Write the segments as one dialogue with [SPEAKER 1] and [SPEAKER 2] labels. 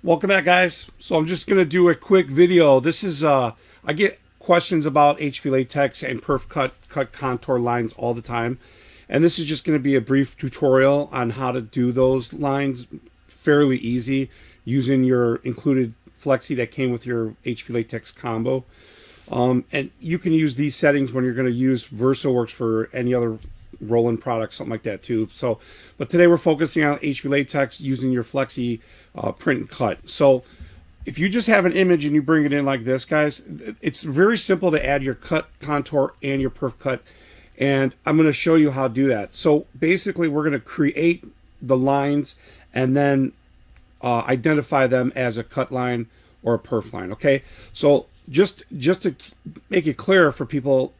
[SPEAKER 1] Welcome back, guys. So I'm just gonna do a quick video. This is I get questions about HP Latex and perf cut contour lines all the time, and this is just going to be a brief tutorial on how to do those lines fairly easy using your included flexi that came with your HP Latex combo. And you can use these settings when you're going to use VersaWorks for any other Roland product, something like that too. So, but today we're focusing on HP Latex using your flexi print and cut. So if you just have an image and you bring it in like this, guys, it's very simple to add your cut contour and your perf cut, and I'm going to show you how to do that. So basically we're going to create the lines and then identify them as a cut line or a perf line. Okay, so just to make it clear for people,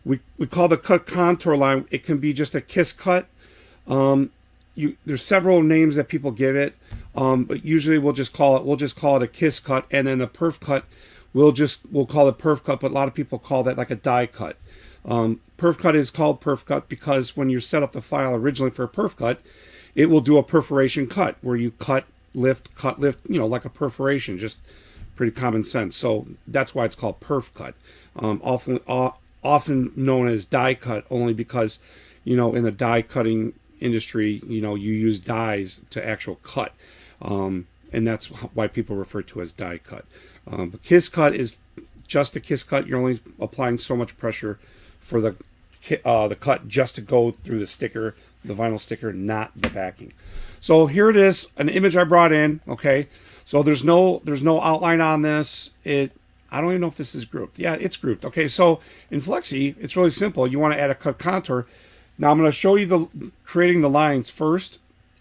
[SPEAKER 1] we call the cut contour line, it can be just a kiss cut. There's several names that people give it, but usually we'll just call it a kiss cut, and then the perf cut we'll call it perf cut, but a lot of people call that like a die cut. Perf cut is called perf cut because when you set up the file originally for a perf cut, it will do a perforation cut where you cut lift, you know, like a perforation, just pretty common sense. So that's why it's called perf cut. Often known as die cut, only because, you know, in the die cutting industry, you know, you use dies to actual cut, and that's why people refer to it as die cut. But kiss cut is just a kiss cut. You're only applying so much pressure for the cut just to go through the sticker, the vinyl sticker, not the backing. So here it is, an image I brought in. Okay, so there's no outline on this. I don't even know if this is grouped. Yeah, it's grouped. Okay, so in Flexi, it's really simple. You want to add a cut contour. Now I'm going to show you creating the lines first,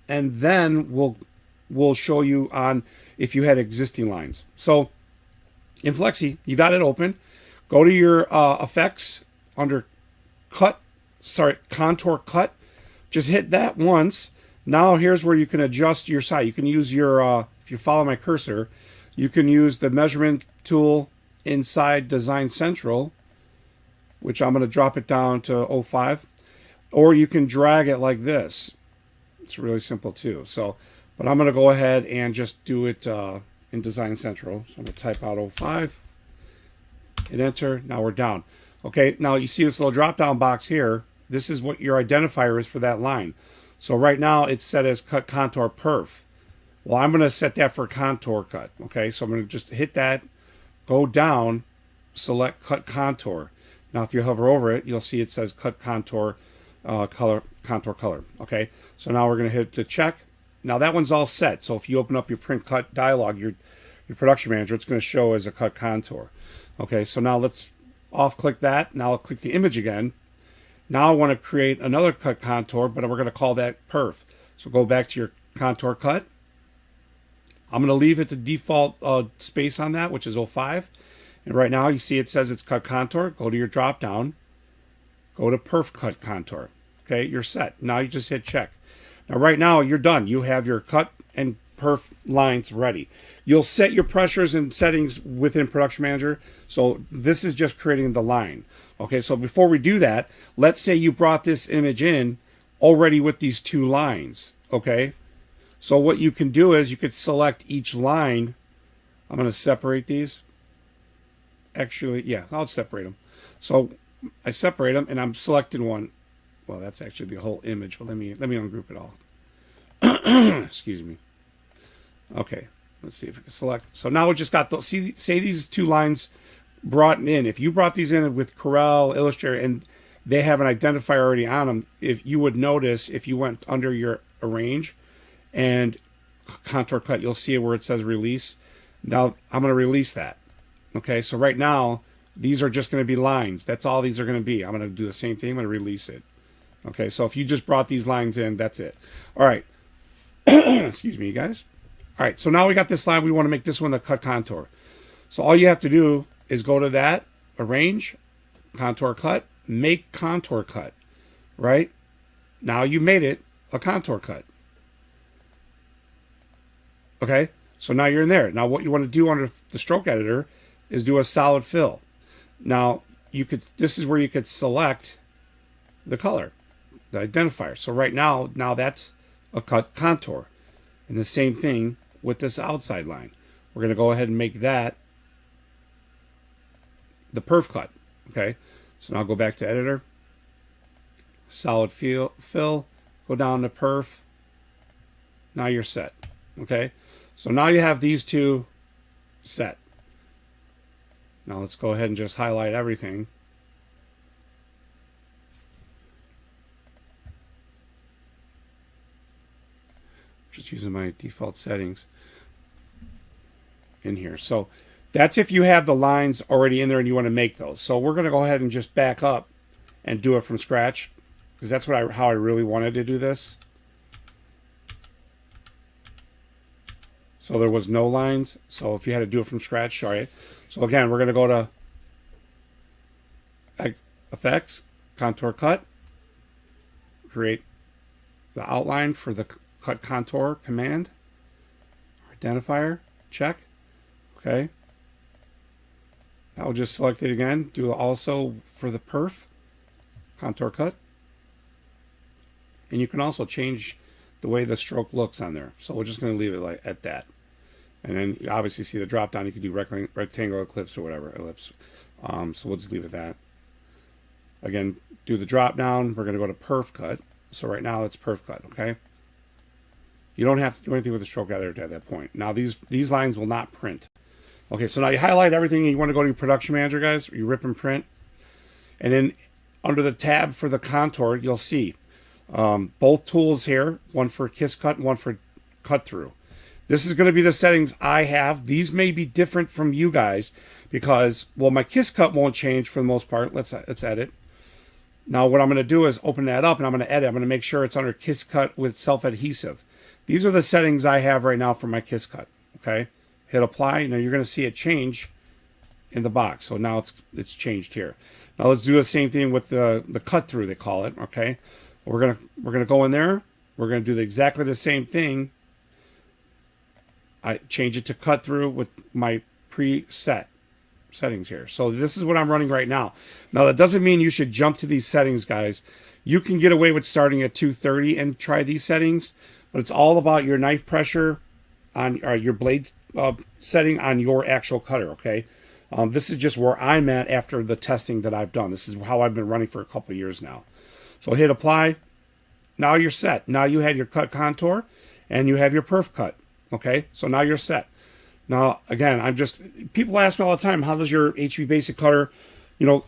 [SPEAKER 1] and then we'll show you on if you had existing lines. So in Flexi, you got it open. Go to your effects under contour cut. Just hit that once. Now here's where you can adjust your size. You can use your if you follow my cursor, you can use the measurement tool inside Design Central, which I'm going to drop it down to 0.5, or you can drag it like this. It's really simple too. So, but I'm going to go ahead and just do it in Design Central. So I'm going to type out 0.5, hit enter. Now we're down. Okay, now you see this little drop down box here. This is what your identifier is for that line. So right now it's set as cut contour perf. Well, I'm going to set that for contour cut. Okay, so I'm going to just hit that, go down, select cut contour. Now if you hover over it, you'll see it says cut contour contour color. Okay, so now we're going to hit the check. Now that one's all set. So if you open up your print cut dialog, your production manager, it's going to show as a cut contour. Okay, so now let's off click that. Now I'll click the image again. Now I want to create another cut contour, but we're going to call that perf. So go back to your contour cut. I'm going to leave it to default space on that, which is 0.5. And right now you see it says it's cut contour. Go to your drop down. Go to perf cut contour. Okay, you're set. Now you just hit check. Now right now you're done. You have your cut and perf lines ready. You'll set your pressures and settings within Production Manager. So this is just creating the line. Okay, so before we do that, let's say you brought this image in already with these two lines. Okay, so what you can do is you could select each line. I'm going to separate these. Actually, yeah, I'll separate them. So I separate them and I'm selecting one. Well, that's actually the whole image, but let me ungroup it all. Excuse me. Okay, let's see if we can select. So now we just got those. Say these two lines brought in. If you brought these in with Corel, Illustrator, and they have an identifier already on them, if you would notice, if you went under your arrange and contour cut, you'll see where it says release. Now I'm going to release that. Okay, so right now these are just going to be lines. That's all these are going to be. I'm going to do the same thing. I'm going to release it. Okay, so if you just brought these lines in, that's it. All right. Excuse me, guys. All right, so now we got this line. We want to make this one the cut contour. So all you have to do is go to that, arrange, contour cut, make contour cut, right? Now you made it a contour cut. Okay, so now you're in there. Now what you want to do under the stroke editor is do a solid fill. Now this is where you could select the color, the identifier. So right now that's a cut contour. And the same thing with this outside line. We're going to go ahead and make that the perf cut. Okay, so now go back to editor, solid fill, go down to perf. Now you're set. Okay, so now you have these two set. Now let's go ahead and just highlight everything. Just using my default settings in here. So that's if you have the lines already in there and you want to make those. So we're going to go ahead and just back up and do it from scratch, because that's what how I really wanted to do this. So there was no lines. So if you had to do it from scratch, sorry. So again, we're going to go to Effects, Contour Cut, create the outline for the cut contour command, identifier, check. Okay. I'll just select it again. Do also for the perf, contour cut. And you can also change the way the stroke looks on there. So we're just going to leave it like at that. And then you obviously see the drop down. You can do rectangular ellipse or whatever, ellipse. So we'll just leave it that. Again, do the drop down. We're going to go to perf cut. So right now it's perf cut, okay? You don't have to do anything with the stroke editor at that point. Now these lines will not print. Okay, so now you highlight everything and you want to go to your production manager, guys. You rip and print. And then under the tab for the contour, you'll see both tools here, one for kiss cut and one for cut through. This is going to be the settings I have. These may be different from you guys because, well, my kiss cut won't change for the most part. Let's edit. Now what I'm going to do is open that up and I'm going to edit. I'm going to make sure it's under kiss cut with self-adhesive. These are the settings I have right now for my kiss cut. Okay, hit apply. Now you're going to see it change in the box. So now it's changed here. Now let's do the same thing with the cut through, they call it. Okay, we're gonna go in there. We're gonna do exactly the same thing. I change it to cut through with my preset settings here. So this is what I'm running right now. Now that doesn't mean you should jump to these settings, guys. You can get away with starting at 230 and try these settings, but it's all about your knife pressure on your blade setting on your actual cutter. Okay, this is just where I'm at after the testing that I've done. This is how I've been running for a couple of years now. So hit apply. Now you're set. Now you have your cut contour and you have your perf cut. Okay, so now you're set. Now again, people ask me all the time, how does your HB Basic cutter,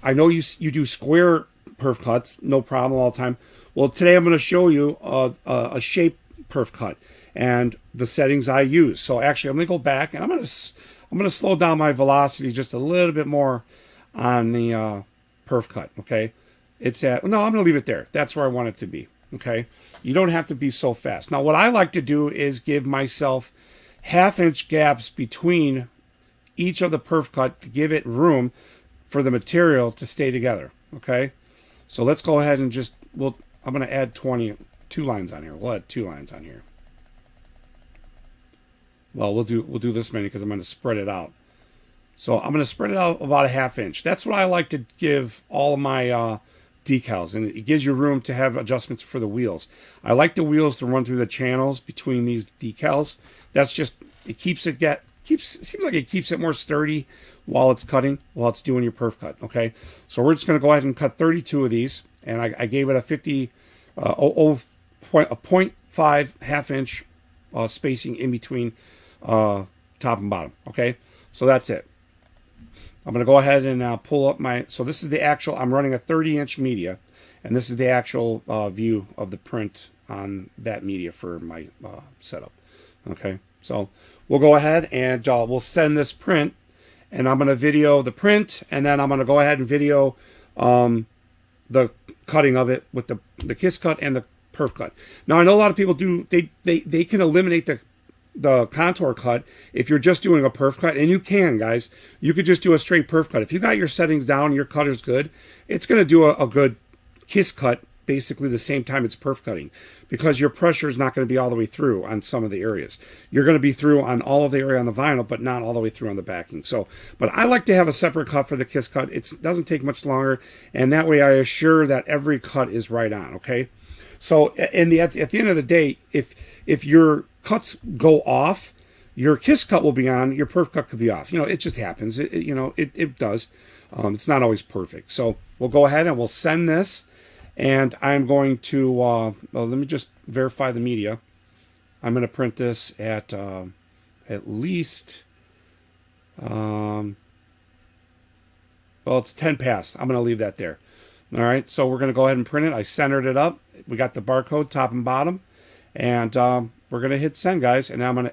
[SPEAKER 1] I know you do square perf cuts, no problem all the time. Well, today I'm going to show you a shape perf cut and the settings I use. So actually I'm going to go back and I'm going to slow down my velocity just a little bit more on the perf cut. Okay, I'm going to leave it there. That's where I want it to be. Okay, you don't have to be so fast. Now what I like to do is give myself 1/2 inch gaps between each of the perf cut to give it room for the material to stay together. Okay, so let's go ahead and I'm going to add 22 lines on here. We'll add 2 lines on here. Well, we'll do this many because I'm going to spread it out. So I'm going to spread it out about 1/2 inch. That's what I like to give all of my decals, and it gives you room to have adjustments for the wheels. I like the wheels to run through the channels between these decals. That's just, it seems like it keeps it more sturdy while it's cutting, while it's doing your perf cut. Okay, so we're just going to go ahead and cut 32 of these, and I gave it a 0.5 1/2 inch spacing in between top and bottom. Okay, so that's it. I'm going to go ahead and pull up so this is the actual, I'm running a 30-inch media, and this is the actual view of the print on that media for my setup. Okay, so we'll go ahead and we'll send this print, and I'm going to video the print, and then I'm going to go ahead and video the cutting of it with the kiss cut and the perf cut. Now I know a lot of people do, they can eliminate the contour cut if you're just doing a perf cut, and you can, guys. You could just do a straight perf cut. If you got your settings down, your cutter's good, it's going to do a good kiss cut basically the same time it's perf cutting, because your pressure is not going to be all the way through on some of the areas. You're going to be through on all of the area on the vinyl, but not all the way through on the backing. So, but I like to have a separate cut for the kiss cut. It doesn't take much longer, and that way I assure that every cut is right on. Okay, so at the end of the day, if your cuts go off, your kiss cut will be on, your perf cut could be off. You know, it just happens. It does. It's not always perfect. So we'll go ahead and we'll send this. And I'm going to, well, let me just verify the media. I'm going to print this at least, well, it's 10 past. I'm going to leave that there. All right, so we're going to go ahead and print it. I centered it up. We got the barcode top and bottom. And we're going to hit send, guys. And I'm going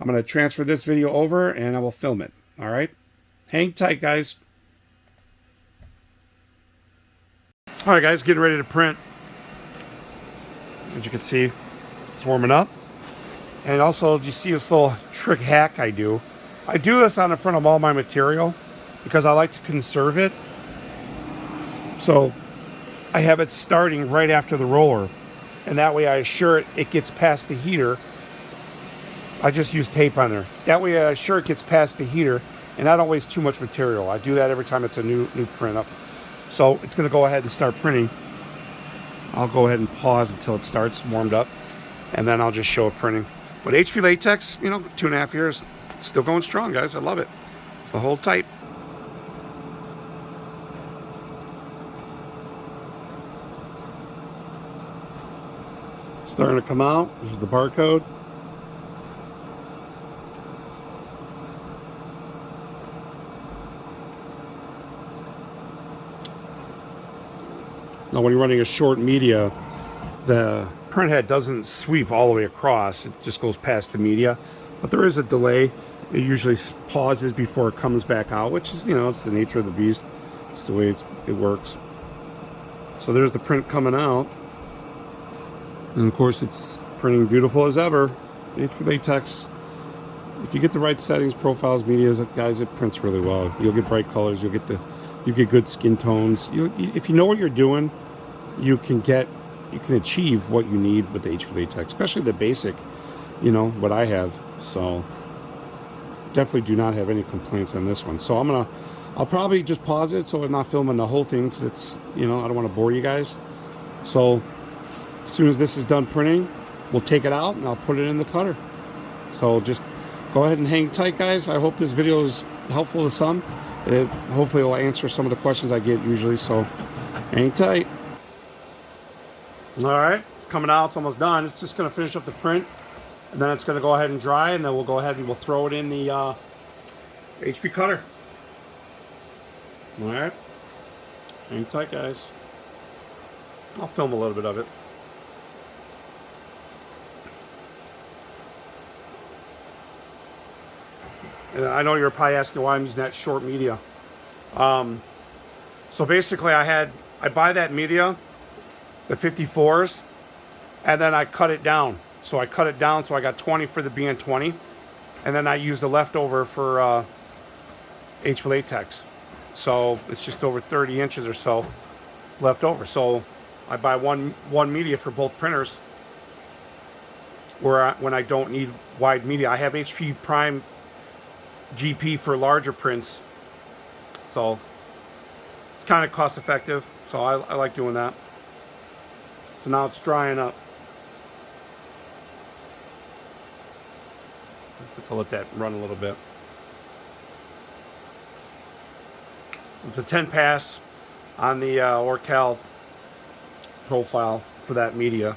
[SPEAKER 1] to transfer this video over and I will film it. All right, hang tight, guys. All right, guys, getting ready to print. As you can see, it's warming up. And also, you see this little trick hack I do? I do this on the front of all my material because I like to conserve it. So I have it starting right after the roller. And that way I assure it gets past the heater. I just use tape on there. That way I assure it gets past the heater and I don't waste too much material. I do that every time it's a new print up. So it's going to go ahead and start printing. I'll go ahead and pause until it starts warmed up, and then I'll just show it printing. But HP Latex, 2.5 years, it's still going strong, guys. I love it. So hold tight. Starting to come out. This is the barcode. Now, when you're running a short media, the print head doesn't sweep all the way across. It just goes past the media. But there is a delay. It usually pauses before it comes back out, which is, it's the nature of the beast. It's the way it works. So there's the print coming out. And, of course, it's printing beautiful as ever. HP Latex. If you get the right settings, profiles, medias, guys, it prints really well. You'll get bright colors. You get good skin tones. If you know what you're doing, you can achieve what you need with the HP Latex, especially the basic, what I have. So definitely do not have any complaints on this one. So I'll probably just pause it so I'm not filming the whole thing because it's, I don't want to bore you guys. So as soon as this is done printing, we'll take it out and I'll put it in the cutter. So just go ahead and hang tight, guys. I hope this video is helpful to some. Hopefully it will answer some of the questions I get usually, so hang tight. All right, it's coming out. It's almost done. It's just going to finish up the print, and then it's going to go ahead and dry, and then we'll go ahead and we'll throw it in the HP cutter. All right, hang tight, guys. I'll film a little bit of it. And I know you're probably asking why I'm using that short media. So basically I buy that media, the 54s, and then I cut it down. So I cut it down so I got 20 for the BN20, and then I use the leftover for HP Latex. So it's just over 30 inches or so left over. So I buy one media for both printers when I don't need wide media. I have HP Prime GP for larger prints, so it's kind of cost effective, so I like doing that. So now it's drying up. Let's let that run a little bit. It's a 10 pass on the Orcal profile for that media.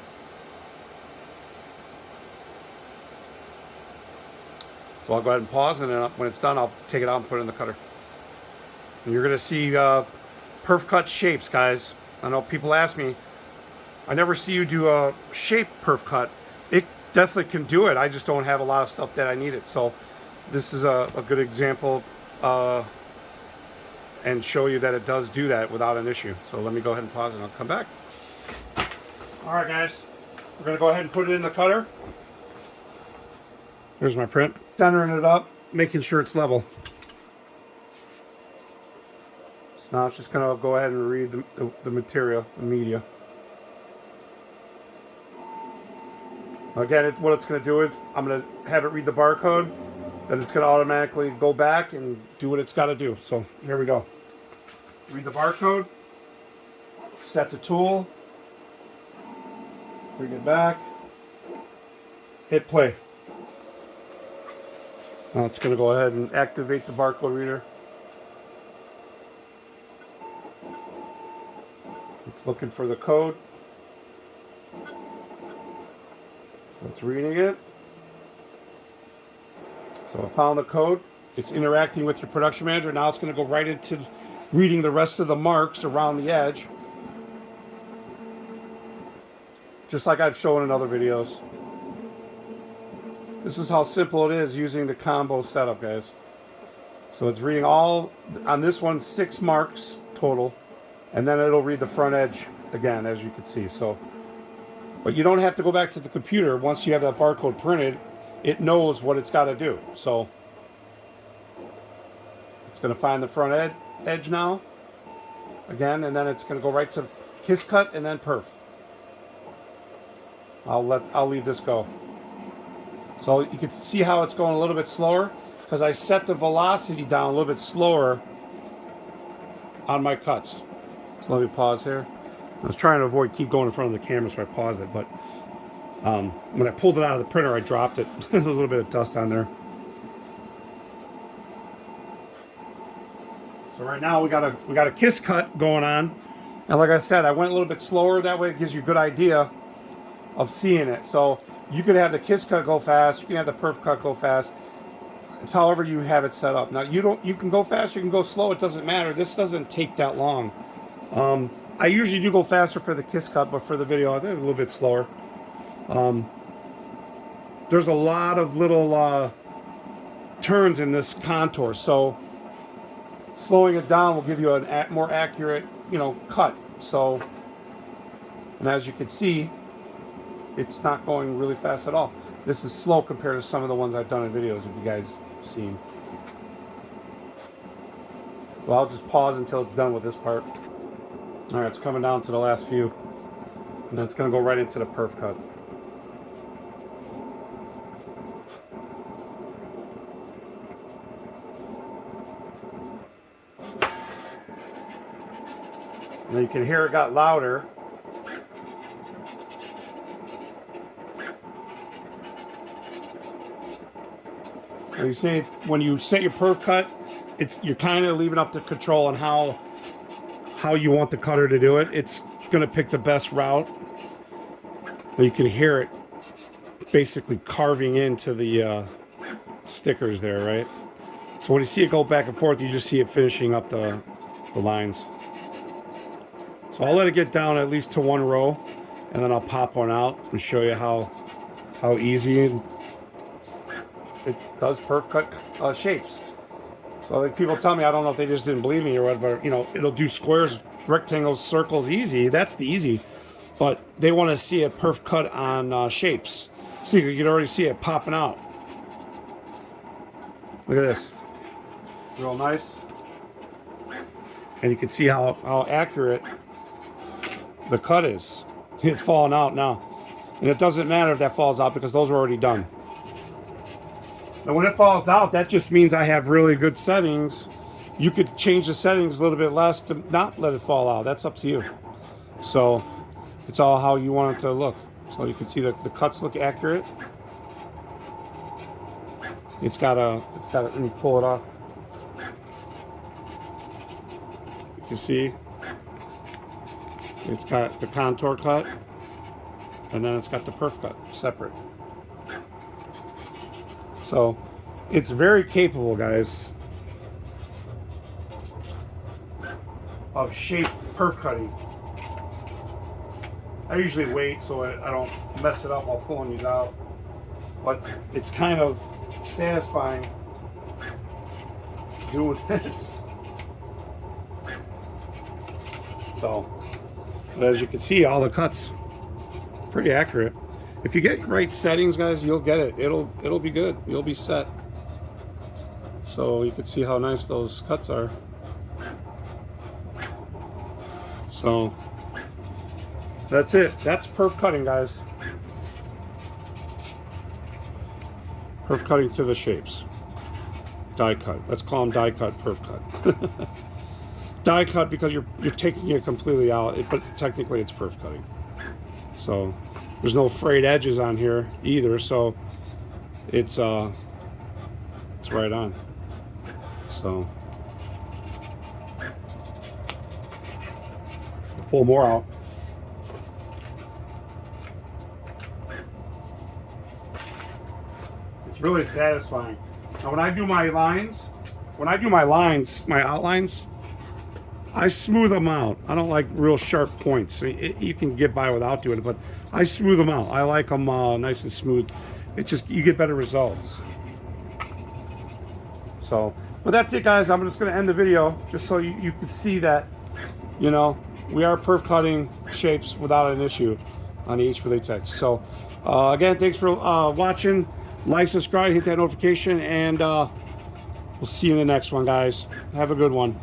[SPEAKER 1] So I'll go ahead and pause, and then when it's done, I'll take it out and put it in the cutter. And you're going to see perf cut shapes, guys. I know people ask me, I never see you do a shape perf cut. It definitely can do it. I just don't have a lot of stuff that I need it. So this is a good example and show you that it does do that without an issue. So let me go ahead and pause and I'll come back. All right, guys. We're going to go ahead and put it in the cutter. Here's my print. Centering it up, making sure it's level. So now it's just going to go ahead and read the material, the media. Again, what it's going to do is I'm going to have it read the barcode, then it's going to automatically go back and do what it's got to do. So here we go. Read the barcode, set the tool, bring it back, hit play. Now it's going to go ahead and activate the barcode reader. It's looking for the code. It's reading it. So I found the code. It's interacting with your production manager. Now it's going to go right into reading the rest of the marks around the edge. Just like I've shown in other videos. This is how simple it is using the combo setup, guys. So it's reading all, on this one, 6 marks total. And then it'll read the front edge again, as you can see. So, but you don't have to go back to the computer. Once you have that barcode printed, it knows what it's got to do. So it's going to find the front edge now again, and then it's going to go right to kiss cut and then perf. I'll leave this go. So you can see how it's going a little bit slower because I set the velocity down a little bit slower on my cuts. So let me pause here. I was trying to keep going in front of the camera, so I paused it. But when I pulled it out of the printer, I dropped it. There's a little bit of dust on there. So right now we got a kiss cut going on, and like I said, I went a little bit slower. That way, it gives you a good idea of seeing it. So you could have the kiss cut go fast. You can have the perf cut go fast. It's however you have it set up. Now you can go fast. You can go slow. It doesn't matter. This doesn't take that long. I usually do go faster for the kiss cut, but for the video, I think it's a little bit slower. There's a lot of little turns in this contour, so slowing it down will give you a more accurate, cut. So, and as you can see, it's not going really fast at all. This is slow compared to some of the ones I've done in videos, if you guys have seen. So I'll just pause until it's done with this part. All right, it's coming down to the last few, and then it's going to go right into the perf cut. And then you can hear it got louder. And you see, when you set your perf cut, you're kind of leaving up to control on how you want the cutter to do it. It's going to pick the best route. And you can hear it basically carving into the stickers there, right? So when you see it go back and forth, you just see it finishing up the lines. So I'll let it get down at least to 1 row, and then I'll pop one out and show you how easy it does perf cut shapes. So like people tell me, I don't know if they just didn't believe me or what, but it'll do squares, rectangles, circles easy. That's the easy. But they want to see a perf cut on shapes. So you can already see it popping out. Look at this. Real nice. And you can see how accurate the cut is. It's falling out now. And it doesn't matter if that falls out because those are already done. And when it falls out, that just means I have really good settings. You could change the settings a little bit less to not let it fall out. That's up to you. So it's all how you want it to look. So you can see the cuts look accurate. It's got let me pull it off. You can see it's got the contour cut, and then it's got the perf cut separate. So it's very capable, guys, of shape perf cutting. I usually wait so I don't mess it up while pulling these out, but it's kind of satisfying doing this. So, but as you can see, all the cuts pretty accurate. If you get right settings, guys, you'll get it. It'll be good. You'll be set. So you can see how nice those cuts are. So that's it. That's perf cutting, guys. Perf cutting to the shapes. Die cut. Let's call them die cut, perf cut. Die cut because you're taking it completely out, but technically it's perf cutting. So there's no frayed edges on here either, so it's it's right on. So pull more out. It's really satisfying. Now when I do my lines, my outlines, I smooth them out. I don't like real sharp points. You can get by without doing it, but I smooth them out. I like them nice and smooth. It just, you get better results. So, but that's it, guys. I'm just going to end the video just so you can see that, you know, we are perf cutting shapes without an issue on the HP Latex. So, again, thanks for watching. Like, subscribe, hit that notification, and we'll see you in the next one, guys. Have a good one.